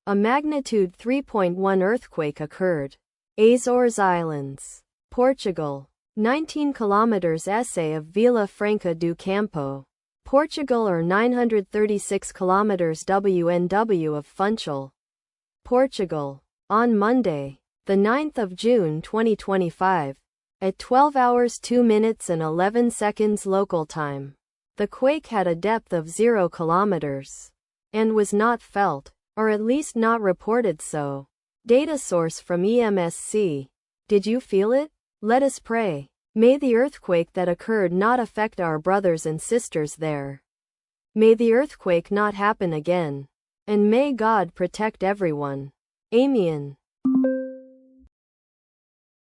A magnitude 3.1 earthquake occurred. Azores Islands, Portugal. 19 kilometers SA of Vila Franca do Campo, Portugal, or 936 kilometers WNW of Funchal, Portugal. On Monday, the 9th of June 2025, at 12 hours 2 minutes and 11 seconds local time, the quake had a depth of 0 kilometers and was not felt, or at least not reported so. Data source from EMSC. Did you feel it? Let us pray. May the earthquake that occurred not affect our brothers and sisters there. May the earthquake not happen again. And may God protect everyone. Amen.